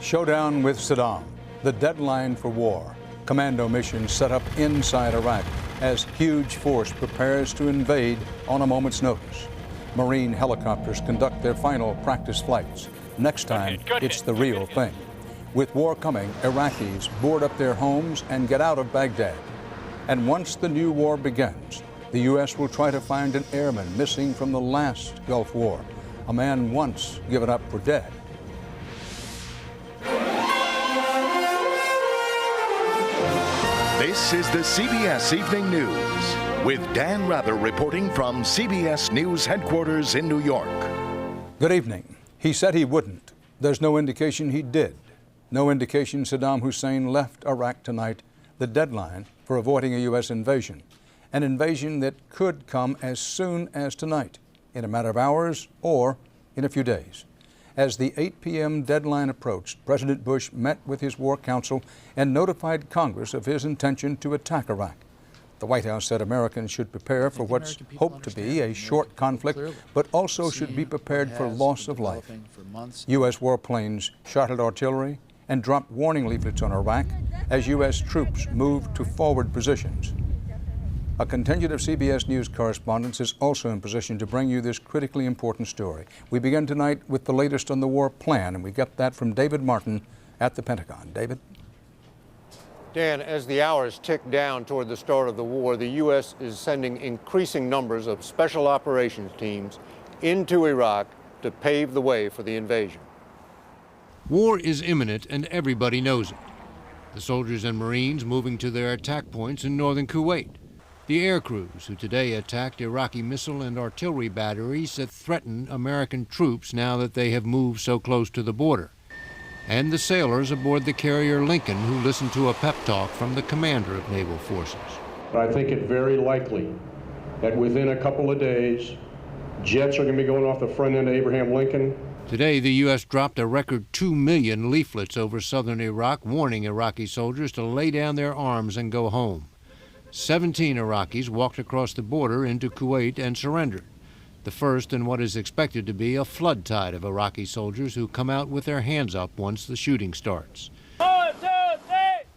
Showdown with Saddam, the deadline for war. Commando missions set up inside Iraq as huge force prepares to invade on a moment's notice. Marine helicopters conduct their final practice flights. Next time, it's the real thing. With war coming, Iraqis board up their homes and get out of Baghdad. And once the new war begins, the U.S. will try to find an airman missing from the last Gulf War, a man once given up for dead. This is the CBS Evening News with Dan Rather reporting from CBS News headquarters in New York. Good evening. He said he wouldn't. There's no indication he did. No indication Saddam Hussein left Iraq tonight, the deadline for avoiding a U.S. invasion. An invasion that could come as soon as tonight, in a matter of hours or in a few days. As the 8 p.m. deadline approached, President Bush met with his war council and notified Congress of his intention to attack Iraq. The White House said Americans should prepare for what's hoped to be a short conflict, but also should be prepared for loss of life. U.S. warplanes shot at artillery and dropped warning leaflets on Iraq as U.S. troops moved to forward positions. A contingent of CBS News correspondents is also in position to bring you this critically important story. We begin tonight with the latest on the war plan, and we get that from David Martin at the Pentagon. David? Dan, as the hours tick down toward the start of the war, the U.S. is sending increasing numbers of special operations teams into Iraq to pave the way for the invasion. War is imminent, and everybody knows it. The soldiers and Marines moving to their attack points in northern Kuwait. The air crews who today attacked Iraqi missile and artillery batteries that threaten American troops now that they have moved so close to the border. And the sailors aboard the carrier Lincoln who listened to a pep talk from the commander of naval forces. I think it very likely that within a couple of days, jets are going to be going off the front end of Abraham Lincoln. Today, the U.S. dropped a record 2 million leaflets over southern Iraq, warning Iraqi soldiers to lay down their arms and go home. 17 Iraqis walked across the border into Kuwait and surrendered, the first in what is expected to be a flood tide of Iraqi soldiers who come out with their hands up once the shooting starts. 1, 2, 3.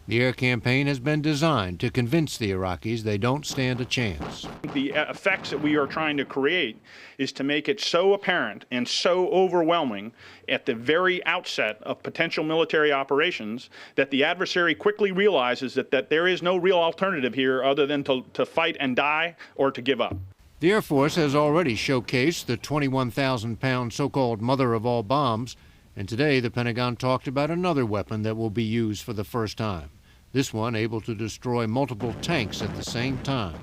The air campaign has been designed to convince the Iraqis they don't stand a chance. The effects that we are trying to create is to make it so apparent and so overwhelming at the very outset of potential military operations that the adversary quickly realizes that there is no real alternative here other than to fight and die or to give up. The Air Force has already showcased the 21,000-pound so-called mother of all bombs, and today the Pentagon talked about another weapon that will be used for the first time. This one able to destroy multiple tanks at the same time.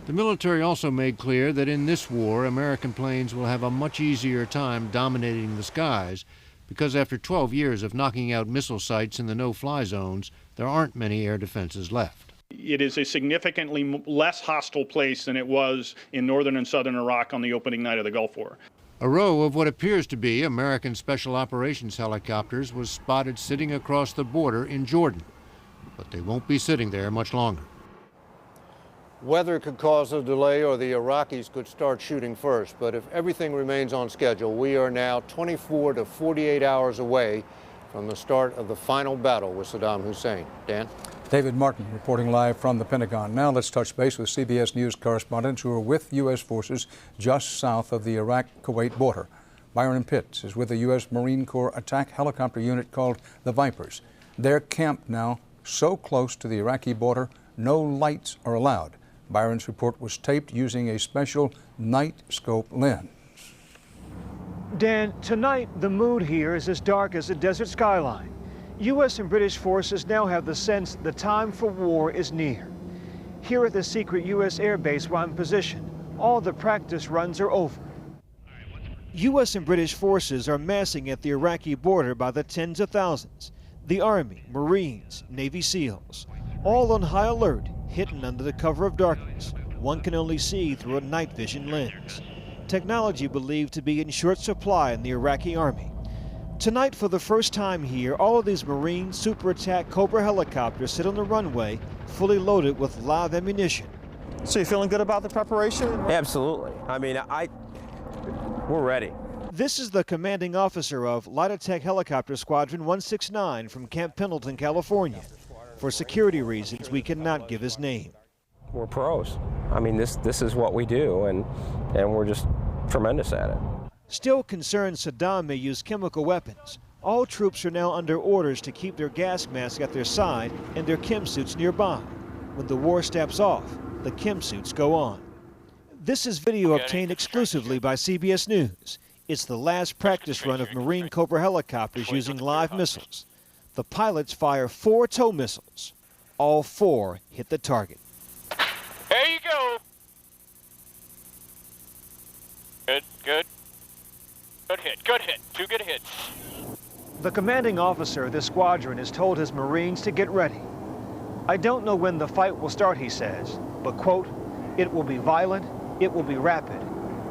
The military also made clear that in this war, American planes will have a much easier time dominating the skies because after 12 years of knocking out missile sites in the no-fly zones, there aren't many air defenses left. It is a significantly less hostile place than it was in northern and southern Iraq on the opening night of the Gulf War. A row of what appears to be American Special Operations helicopters was spotted sitting across the border in Jordan. But they won't be sitting there much longer. Weather could cause a delay or the Iraqis could start shooting first, but if everything remains on schedule, we are now 24 to 48 hours away from the start of the final battle with Saddam Hussein. Dan? David Martin reporting live from the Pentagon. Now let's touch base with CBS News correspondents who are with U.S. forces just south of the Iraq-Kuwait border. Byron Pitts is with a U.S. Marine Corps attack helicopter unit called the Vipers. They're camped now so close to the Iraqi border, no lights are allowed. Byron's report was taped using a special night scope lens. Dan, tonight the mood here is as dark as the desert skyline. U.S. and British forces now have the sense the time for war is near. Here at the secret U.S. air base we're in position, all the practice runs are over. U.S. and British forces are massing at the Iraqi border by the tens of thousands. The Army, Marines, Navy SEALs, all on high alert, hidden under the cover of darkness. One can only see through a night vision lens. Technology believed to be in short supply in the Iraqi Army. Tonight, for the first time here, all of these Marine Super Attack Cobra helicopters sit on the runway, fully loaded with live ammunition. So you feeling good about the preparation? Absolutely. I mean, we're ready. This is the commanding officer of Light Attack Helicopter Squadron 169 from Camp Pendleton, California. For security reasons, we cannot give his name. We're pros. I mean, this is what we do, and we're just tremendous at it. Still concerned Saddam may use chemical weapons, all troops are now under orders to keep their gas masks at their side and their chem suits nearby. When the war steps off, the chem suits go on. This is video obtained exclusively by CBS News. It's the last practice run of Marine Cobra helicopters using live missiles. The pilots fire 4 tow missiles. All 4 hit the target. There you go. Good, good. Good hit, good hit. 2 good hits. The commanding officer of this squadron has told his Marines to get ready. I don't know when the fight will start, he says, but, quote, it will be violent, it will be rapid,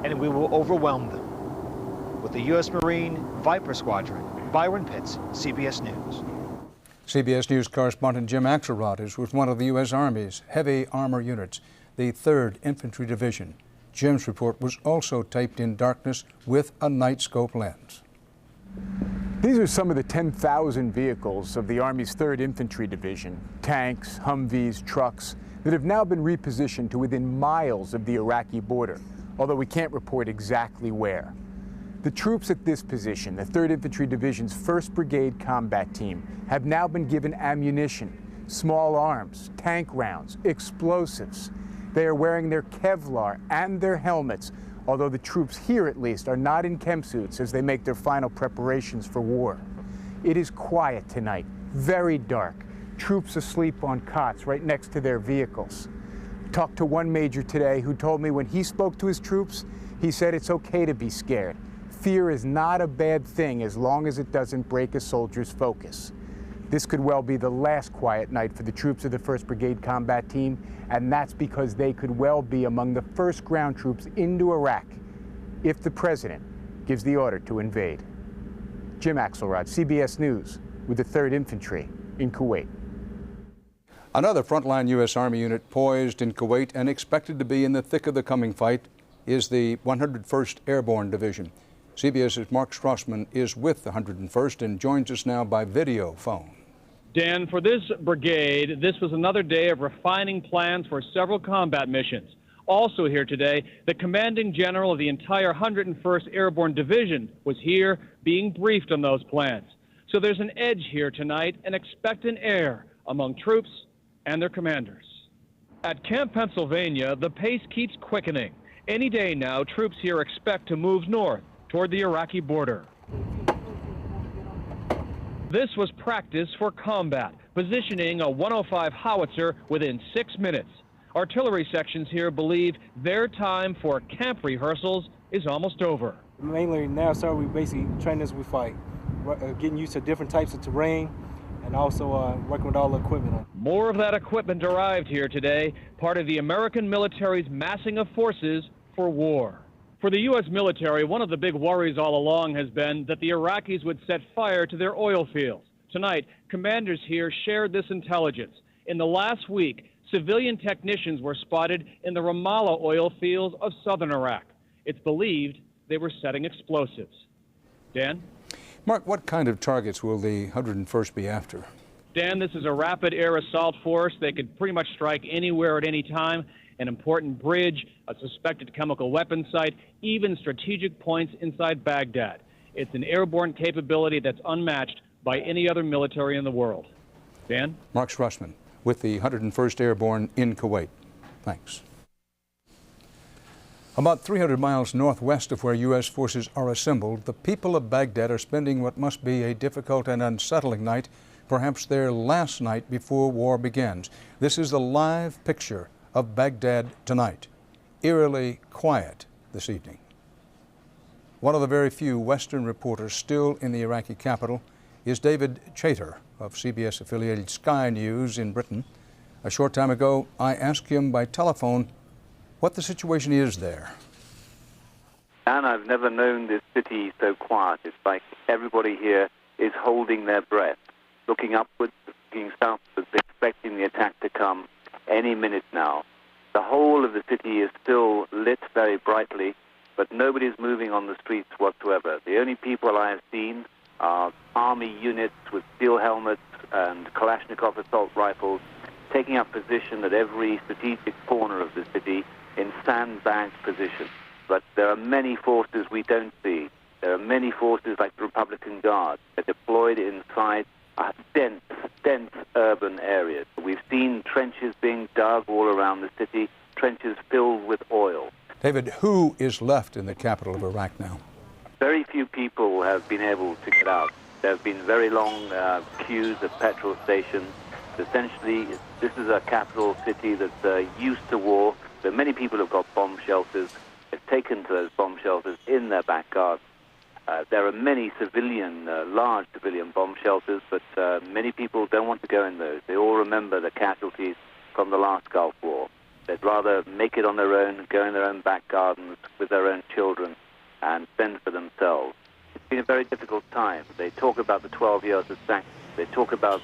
and we will overwhelm them. With the U.S. Marine Viper Squadron, Byron Pitts, CBS News. CBS News correspondent Jim Axelrod is with one of the U.S. Army's heavy armor units, the 3rd Infantry Division. Jim's report was also taped in darkness with a night scope lens. These are some of the 10,000 vehicles of the Army's 3rd Infantry Division, tanks, Humvees, trucks, that have now been repositioned to within miles of the Iraqi border, although we can't report exactly where. The troops at this position, the 3rd Infantry Division's 1st Brigade Combat Team, have now been given ammunition, small arms, tank rounds, explosives. They are wearing their Kevlar and their helmets, although the troops here at least are not in chem suits as they make their final preparations for war. It is quiet tonight, very dark. Troops asleep on cots right next to their vehicles. Talked to one major today who told me when he spoke to his troops, he said it's okay to be scared. Fear is not a bad thing as long as it doesn't break a soldier's focus. This could well be the last quiet night for the troops of the 1st Brigade Combat Team, and that's because they could well be among the first ground troops into Iraq if the president gives the order to invade. Jim Axelrod, CBS News, with the 3rd Infantry in Kuwait. Another frontline U.S. Army unit poised in Kuwait and expected to be in the thick of the coming fight is the 101st Airborne Division. CBS's Mark Strassman is with the 101st and joins us now by video phone. Dan, for this brigade, this was another day of refining plans for several combat missions. Also here today, the commanding general of the entire 101st Airborne Division was here being briefed on those plans. So there's an edge here tonight, an expectant air among troops and their commanders. At Camp Pennsylvania, the pace keeps quickening. Any day now, troops here expect to move north toward the Iraqi border. This was practice for combat, positioning a 105 howitzer within 6 minutes. Artillery sections here believe their time for camp rehearsals is almost over. Mainly now, sir, we basically train as we fight, getting used to different types of terrain and also working with all the equipment. More of that equipment arrived here today, part of the American military's massing of forces for war. For the U.S. military, one of the big worries all along has been that the Iraqis would set fire to their oil fields. Tonight, commanders here shared this intelligence. In the last week, civilian technicians were spotted in the Ramallah oil fields of southern Iraq. It's believed they were setting explosives. Dan? Mark, what kind of targets will the 101st be after? Dan, this is a rapid air assault force. They could pretty much strike anywhere at any time. An important bridge, a suspected chemical weapons site, even strategic points inside Baghdad. It's an airborne capability that's unmatched by any other military in the world. Dan? Mark Strassman with the 101st Airborne in Kuwait. Thanks. About 300 miles northwest of where U.S. forces are assembled, the people of Baghdad are spending what must be a difficult and unsettling night, perhaps their last night before war begins. This is the live picture of Baghdad tonight, eerily quiet this evening. One of the very few Western reporters still in the Iraqi capital is David Chater of CBS-affiliated Sky News in Britain. A short time ago, I asked him by telephone what the situation is there. And I've never known this city so quiet. It's like everybody here is holding their breath, looking upwards, looking southwards, expecting the attack to come any minute now. The whole of the city is still lit very brightly, but nobody's moving on the streets whatsoever. The only people I have seen are army units with steel helmets and Kalashnikov assault rifles taking up position at every strategic corner of the city in sandbagged position. But there are many forces we don't see. There are many forces like the Republican Guard. They're deployed inside dense urban areas. We've seen trenches being dug all around the city, trenches filled with oil. David, who is left in the capital of Iraq now? Very few people have been able to get out. There have been very long queues at petrol stations. Essentially, this is a capital city that's used to war. So many people have got bomb shelters. They've taken to those bomb shelters in their back gardens. There are many large civilian bomb shelters, but many people don't want to go in those. They all remember the casualties from the last Gulf War. They'd rather make it on their own, go in their own back gardens with their own children, and fend for themselves. It's been a very difficult time. They talk about the 12 years of sanctions. They talk about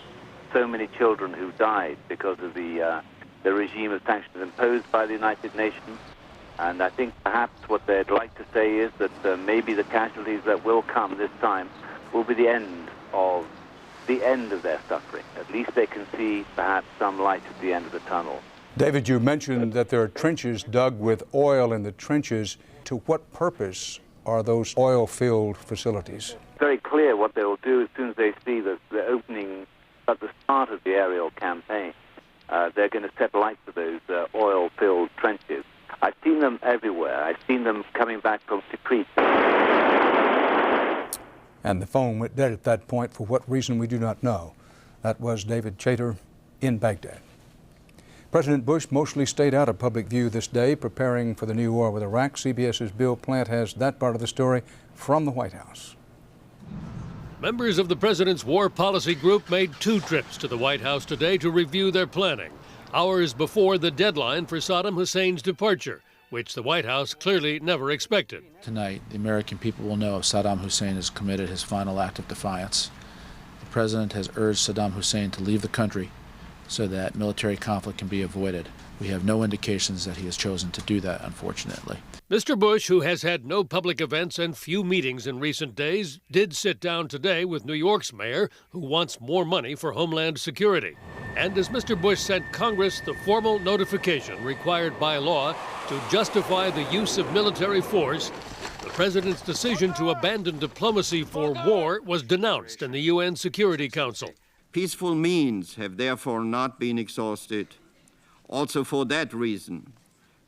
so many children who died because of the regime of sanctions imposed by the United Nations. And I think perhaps what they'd like to say is that maybe the casualties that will come this time will be the end of their suffering. At least they can see perhaps some light at the end of the tunnel. David, you mentioned that there are trenches dug with oil in the trenches. To what purpose are those oil-filled facilities? It's very clear what they will do as soon as they see the opening at the start of the aerial campaign. They're going to set light to those oil-filled trenches. I've seen them everywhere. I've seen them coming back from Tikrit. And the phone went dead at that point for what reason we do not know. That was David Chater in Baghdad. President Bush mostly stayed out of public view this day, preparing for the new war with Iraq. CBS's Bill Plant has that part of the story from the White House. Members of the president's war policy group made 2 trips to the White House today to review their planning, hours before the deadline for Saddam Hussein's departure, which the White House clearly never expected. Tonight, the American people will know if Saddam Hussein has committed his final act of defiance. The president has urged Saddam Hussein to leave the country so that military conflict can be avoided. We have no indications that he has chosen to do that, unfortunately. Mr. Bush, who has had no public events and few meetings in recent days, did sit down today with New York's mayor, who wants more money for Homeland Security. And as Mr. Bush sent Congress the formal notification required by law to justify the use of military force, the president's decision to abandon diplomacy for war was denounced in the UN Security Council. Peaceful means have therefore not been exhausted. Also for that reason,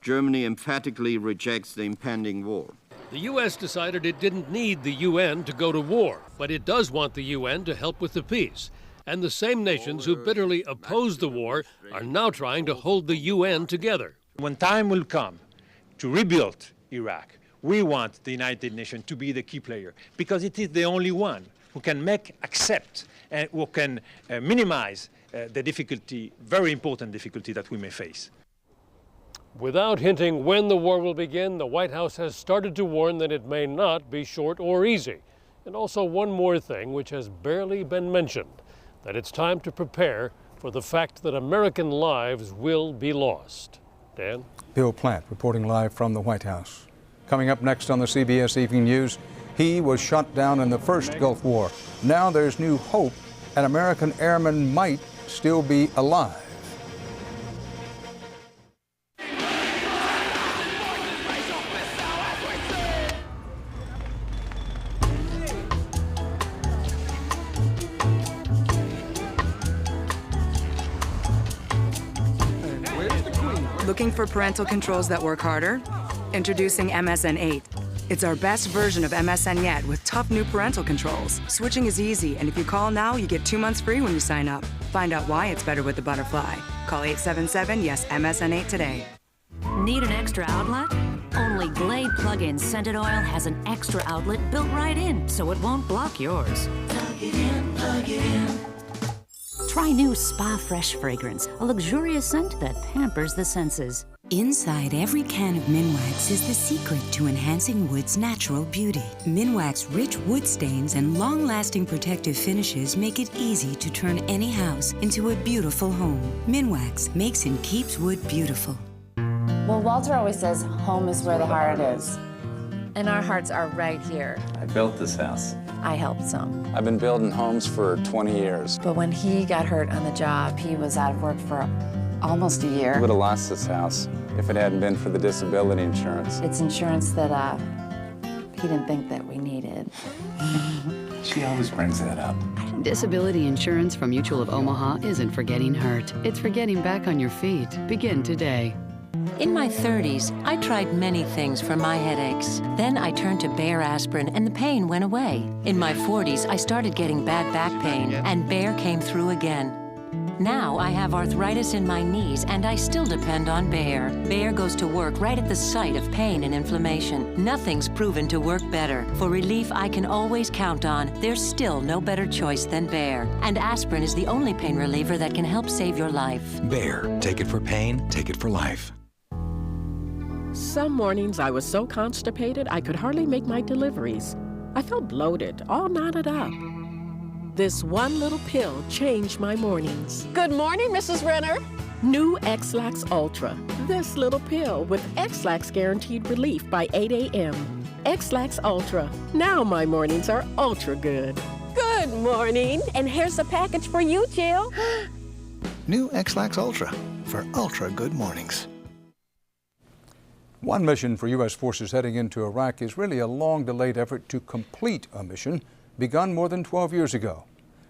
Germany emphatically rejects the impending war. The U.S. decided it didn't need the UN to go to war, but it does want the UN to help with the peace. And the same nations who bitterly opposed the war are now trying to hold the UN together. When time will come to rebuild Iraq, we want the United Nations to be the key player, because it is the only one who can accept and who can minimize the difficulty, very important difficulty that we may face. Without hinting when the war will begin, the White House has started to warn that it may not be short or easy. And also one more thing which has barely been mentioned, that it's time to prepare for the fact that American lives will be lost. Dan? Bill Plant reporting live from the White House. Coming up next on the CBS Evening News, he was shot down in the first Gulf War. Now there's new hope an American airman might still be alive. Looking for parental controls that work harder? Introducing MSN 8. It's our best version of MSN yet with tough new parental controls. Switching is easy, and if you call now, you get 2 months free when you sign up. Find out why it's better with the Butterfly. Call 877-YES-MSN8 today. Need an extra outlet? Only Glade Plug-in Scented Oil has an extra outlet built right in, so it won't block yours. Plug it in, plug it in. Try new Spa Fresh fragrance, a luxurious scent that pampers the senses. Inside every can of Minwax is the secret to enhancing wood's natural beauty. Minwax's rich wood stains and long-lasting protective finishes make it easy to turn any house into a beautiful home. Minwax makes and keeps wood beautiful. Well, Walter always says home is where the heart is. and our hearts are right here. I built this house. I helped some. I've been building homes for 20 years. But when he got hurt on the job, he was out of work for almost a year. I would have lost this house if it hadn't been for the disability insurance. It's insurance that he didn't think that we needed. She always brings that up. Disability insurance from Mutual of Omaha isn't for getting hurt. It's for getting back on your feet. Begin today. In my 30s, I tried many things for my headaches. Then I turned to Bayer aspirin and the pain went away. In my 40s, I started getting bad back pain and Bayer came through again. Now I have arthritis in my knees and I still depend on Bayer. Bayer goes to work right at the site of pain and inflammation. Nothing's proven to work better. For relief I can always count on, there's still no better choice than Bayer. And aspirin is the only pain reliever that can help save your life. Bayer. Take it for pain, take it for life. Some mornings I was so constipated I could hardly make my deliveries. I felt bloated, all knotted up. This one little pill changed my mornings. Good morning, Mrs. Renner. New X-Lax Ultra. This little pill with X-Lax guaranteed relief by 8 a.m. X-Lax Ultra. Now my mornings are ultra good. Good morning. And here's a package for you, Jill. New X-Lax Ultra for ultra good mornings. One mission for U.S. forces heading into Iraq is really a long-delayed effort to complete a mission begun more than 12 years ago,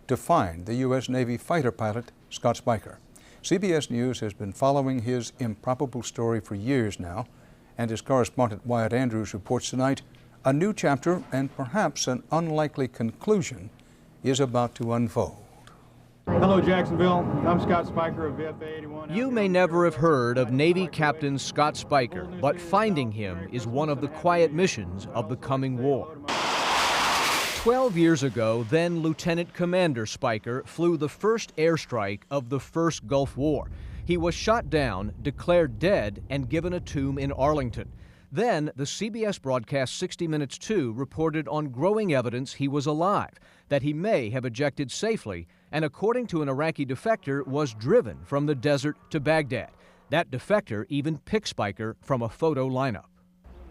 to find the U.S. Navy fighter pilot Scott Spiker. CBS News has been following his improbable story for years now, and his correspondent Wyatt Andrews reports tonight a new chapter and perhaps an unlikely conclusion is about to unfold. Hello, Jacksonville. I'm Scott Spiker of VFA 81. You may never have heard of Navy Captain Scott Spiker, but finding him is one of the quiet missions of the coming war. 12 years ago, then Lieutenant Commander Spiker flew the first airstrike of the first Gulf War. He was shot down, declared dead, and given a tomb in Arlington. Then, the CBS broadcast 60 Minutes 2 reported on growing evidence he was alive, that he may have ejected safely, and according to an Iraqi defector, was driven from the desert to Baghdad. That defector even picked Spiker from a photo lineup.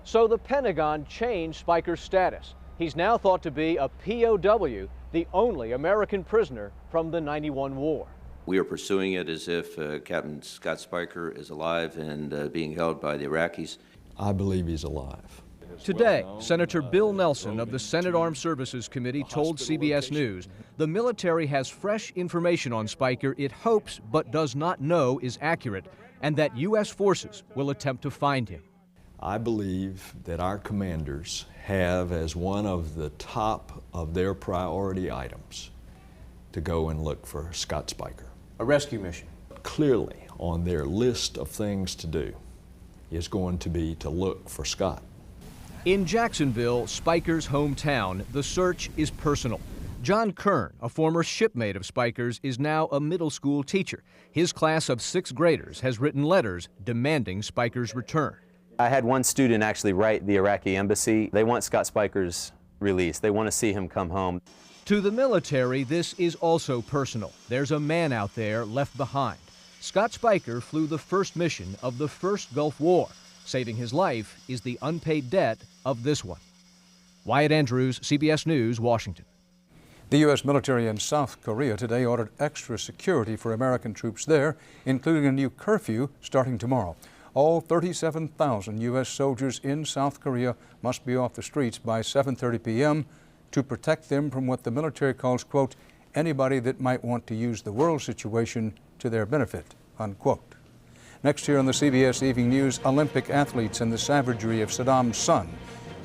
So the Pentagon changed Spiker's status. He's now thought to be a POW, the only American prisoner from the '91 war. We are pursuing it as if Captain Scott Spiker is alive and being held by the Iraqis. I believe he's alive. Today, Senator Bill Nelson of the Senate Armed Services Committee told CBS News the military has fresh information on Spiker it hopes but does not know is accurate, and that U.S. forces will attempt to find him. I believe that our commanders have as one of the top of their priority items to go and look for Scott Spiker. A rescue mission. Clearly on their list of things to do is going to be to look for Scott. In Jacksonville, Spiker's hometown, the search is personal. John Kern, a former shipmate of Spiker's, is now a middle school teacher. His class of 6th graders has written letters demanding Spiker's return. I had one student actually write the Iraqi embassy. They want Scott Spiker's release. They want to see him come home. To the military, this is also personal. There's a man out there left behind. Scott Spiker flew the first mission of the first Gulf War. Saving his life is the unpaid debt of this one. Wyatt Andrews, CBS News, Washington. The U.S. military in South Korea today ordered extra security for American troops there, including a new curfew starting tomorrow. All 37,000 U.S. soldiers in South Korea must be off the streets by 7:30 p.m. to protect them from what the military calls, quote, anybody that might want to use the world situation to their benefit, unquote. Next here on the CBS Evening News, Olympic athletes and the savagery of Saddam's son.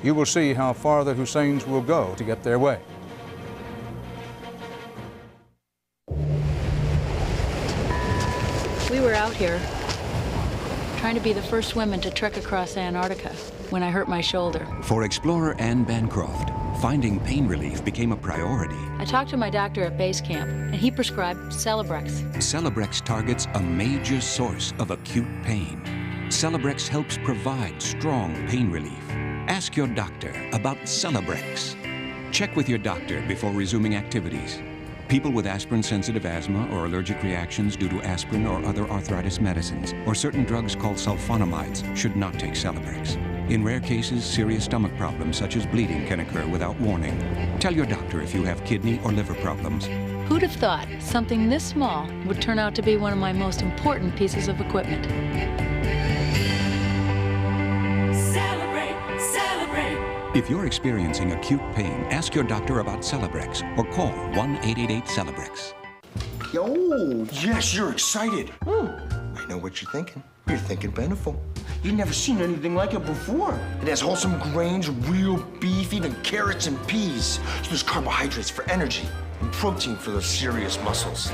You will see how far the Husseins will go to get their way. We were out here trying to be the first women to trek across Antarctica when I hurt my shoulder. For explorer Anne Bancroft, finding pain relief became a priority. I talked to my doctor at base camp, and he prescribed Celebrex. Celebrex targets a major source of acute pain. Celebrex helps provide strong pain relief. Ask your doctor about Celebrex. Check with your doctor before resuming activities. People with aspirin-sensitive asthma or allergic reactions due to aspirin or other arthritis medicines, or certain drugs called sulfonamides, should not take Celebrex. In rare cases, serious stomach problems such as bleeding can occur without warning. Tell your doctor if you have kidney or liver problems. Who'd have thought something this small would turn out to be one of my most important pieces of equipment? Celebrate, celebrate. If you're experiencing acute pain, ask your doctor about Celebrex or call 1-888-CELEBREX. Yo, yes, you're excited. I know what you're thinking. You're thinking Beneful. You've never seen anything like it before. It has wholesome grains, real beef, even carrots and peas. So there's carbohydrates for energy and protein for those serious muscles.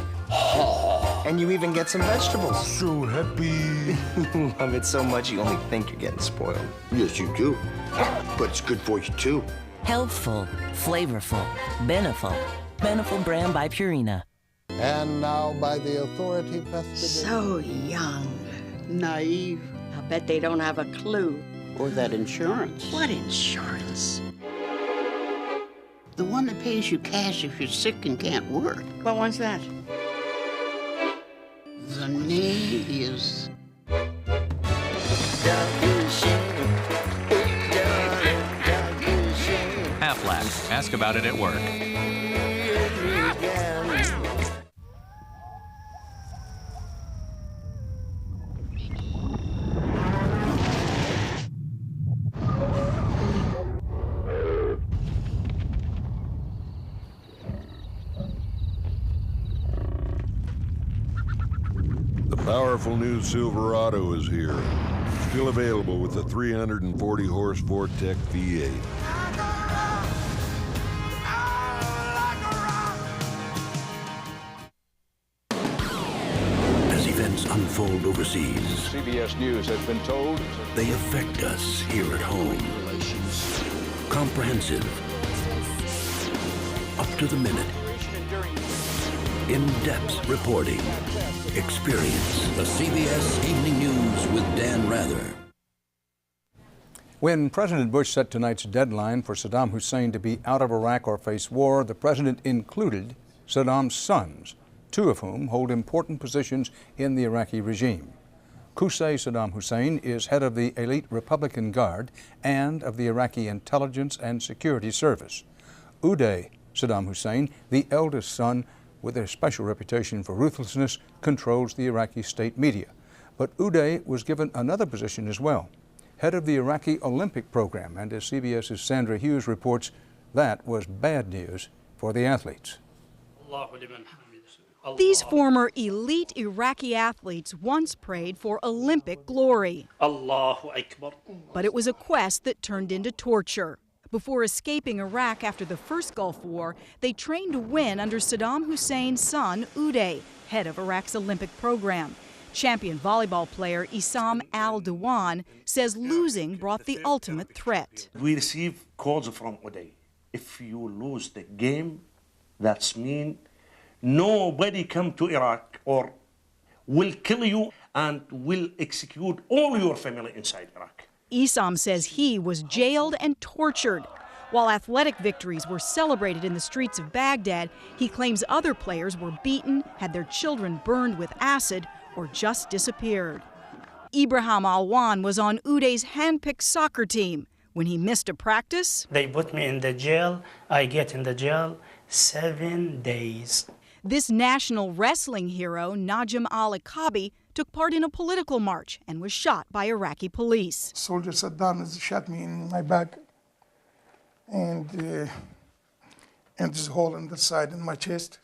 And you even get some vegetables. So happy. You love it so much you only think you're getting spoiled. Yes, you do. But it's good for you, too. Healthful, flavorful, Beneful. Beneful brand by Purina. And now by the authority vested So young, naive. I bet they don't have a clue. Or that insurance. What insurance? The one that pays you cash if you're sick and can't work. What one's that? The name is... Aflac. Ask about it at work. Powerful new Silverado is here. Still available with the 340-horse Vortec V8. As events unfold overseas, CBS News has been told they affect us here at home. Comprehensive, up to the minute, in-depth reporting. Experience the CBS Evening News with Dan Rather. When President Bush set tonight's deadline for Saddam Hussein to be out of Iraq or face war, the president included Saddam's sons, two of whom hold important positions in the Iraqi regime. Qusay Saddam Hussein is head of the elite Republican Guard and of the Iraqi Intelligence and Security Service. Uday Saddam Hussein, the eldest son, with a special reputation for ruthlessness, controls the Iraqi state media. But Uday was given another position as well, head of the Iraqi Olympic program, and as CBS's Sandra Hughes reports, that was bad news for the athletes. These former elite Iraqi athletes once prayed for Olympic glory. Allahu Akbar. But it was a quest that turned into torture. Before escaping Iraq after the first Gulf War, they trained to win under Saddam Hussein's son, Uday, head of Iraq's Olympic program. Champion volleyball player Issam Al-Dawan says losing brought the ultimate threat. We receive calls from Uday. If you lose the game, that's mean nobody come to Iraq or will kill you and will execute all your family inside Iraq. Issam says he was jailed and tortured. While athletic victories were celebrated in the streets of Baghdad, he claims other players were beaten, had their children burned with acid, or just disappeared. Ibrahim Alwan was on Uday's hand-picked soccer team. When he missed a practice, they put me in the jail. I get in the jail 7 days. This national wrestling hero, Najim Al-Akabi, took part in a political march and was shot by Iraqi police. Soldier Saddam has shot me in my back and this hole in the side in my chest.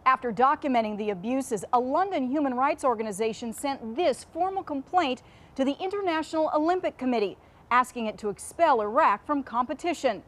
After documenting the abuses, a London human rights organization sent this formal complaint to the International Olympic Committee, asking it to expel Iraq from competition.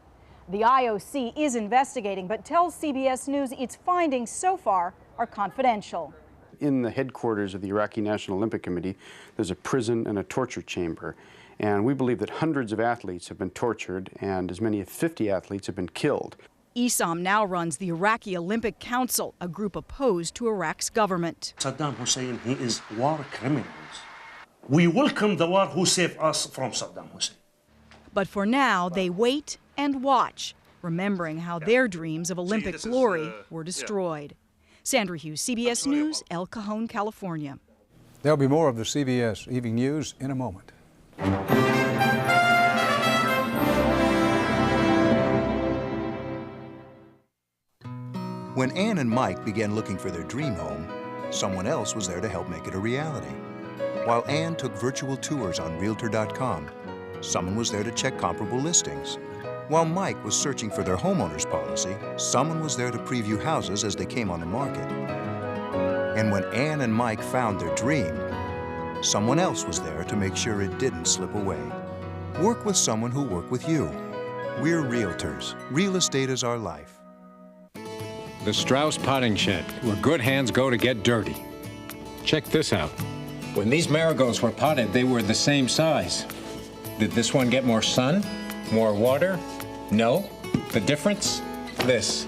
The IOC is investigating, but tells CBS News its findings so far are confidential. In the headquarters of the Iraqi National Olympic Committee, there's a prison and a torture chamber. And we believe that hundreds of athletes have been tortured and as many as 50 athletes have been killed. Issam now runs the Iraqi Olympic Council, a group opposed to Iraq's government. Saddam Hussein, he is war criminals. We welcome the war who saved us from Saddam Hussein. But for now, they wait and watch, remembering how their dreams of Olympic glory were destroyed. Sandra Hughes, CBS News, El Cajon, California. There'll be more of the CBS Evening News in a moment. When Ann and Mike began looking for their dream home, someone else was there to help make it a reality. While Ann took virtual tours on Realtor.com, someone was there to check comparable listings. While Mike was searching for their homeowner's policy, someone was there to preview houses as they came on the market. And when Ann and Mike found their dream, someone else was there to make sure it didn't slip away. Work with someone who'll work with you. We're realtors. Real estate is our life. The Strauss Potting Shed, where good hands go to get dirty. Check this out. When these marigolds were potted, they were the same size. Did this one get more sun? More water? No. The difference? This.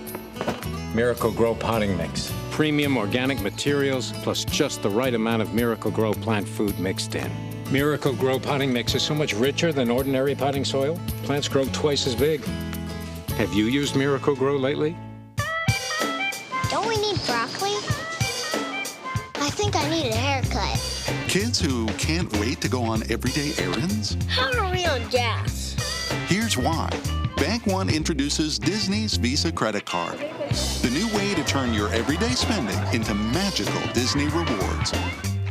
Miracle Grow potting mix. Premium organic materials plus just the right amount of Miracle Grow plant food mixed in. Miracle Grow potting mix is so much richer than ordinary potting soil. Plants grow twice as big. Have you used Miracle Grow lately? Don't we need broccoli? I think I need a haircut. Kids who can't wait to go on everyday errands? How are we on gas? Here's why. Bank One introduces Disney's Visa credit card. The new way to turn your everyday spending into magical Disney rewards.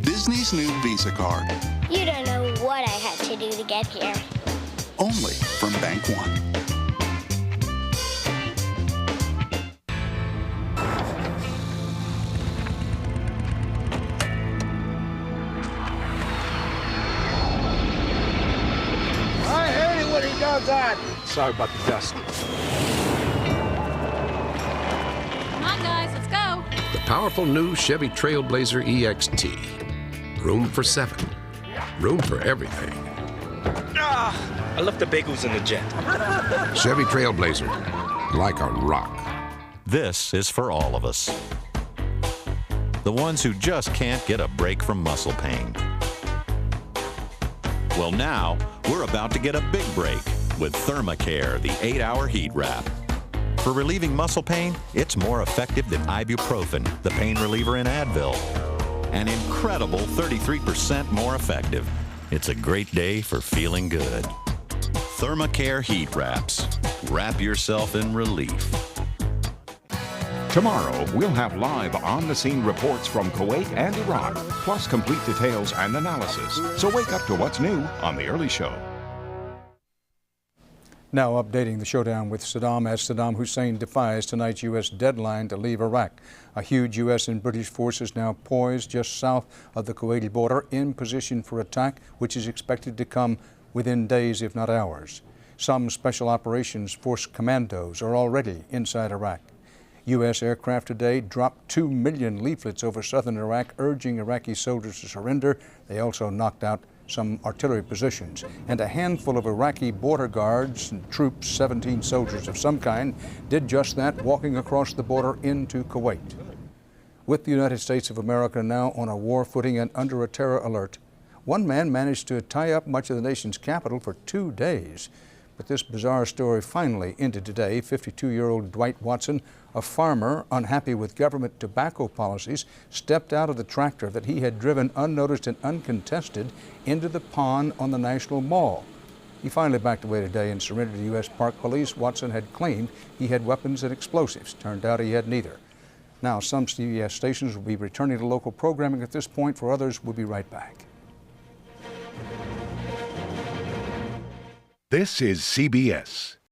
Disney's new Visa card. You don't know what I had to do to get here. Only from Bank One. I hate it when he does that. Sorry about the dust. Come on, guys, let's go. The powerful new Chevy Trailblazer EXT. Room for 7. Room for everything. I left the bagels in the jet. Chevy Trailblazer, like a rock. This is for all of us. The ones who just can't get a break from muscle pain. Well, now, we're about to get a big break with ThermaCare, the 8-hour heat wrap. For relieving muscle pain, it's more effective than ibuprofen, the pain reliever in Advil. An incredible 33% more effective. It's a great day for feeling good. ThermaCare heat wraps. Wrap yourself in relief. Tomorrow, we'll have live on-the-scene reports from Kuwait and Iraq, plus complete details and analysis. So wake up to what's new on The Early Show. Now updating the showdown with Saddam as Saddam Hussein defies tonight's U.S. deadline to leave Iraq. A huge U.S. and British force is now poised just south of the Kuwaiti border in position for attack, which is expected to come within days, if not hours. Some Special Operations Force commandos are already inside Iraq. U.S. aircraft today dropped 2 million leaflets over southern Iraq urging Iraqi soldiers to surrender. They also knocked out some artillery positions, and a handful of Iraqi border guards and troops, 17 soldiers of some kind, did just that, walking across the border into Kuwait. With the United States of America now on a war footing and under a terror alert, one man managed to tie up much of the nation's capital for 2 days. But this bizarre story finally ended today. 52-year-old Dwight Watson, a farmer unhappy with government tobacco policies, stepped out of the tractor that he had driven unnoticed and uncontested into the pond on the National Mall. He finally backed away today and surrendered to U.S. Park Police. Watson had claimed he had weapons and explosives. Turned out he had neither. Now, some CBS stations will be returning to local programming at this point. For others, we'll be right back. This is CBS.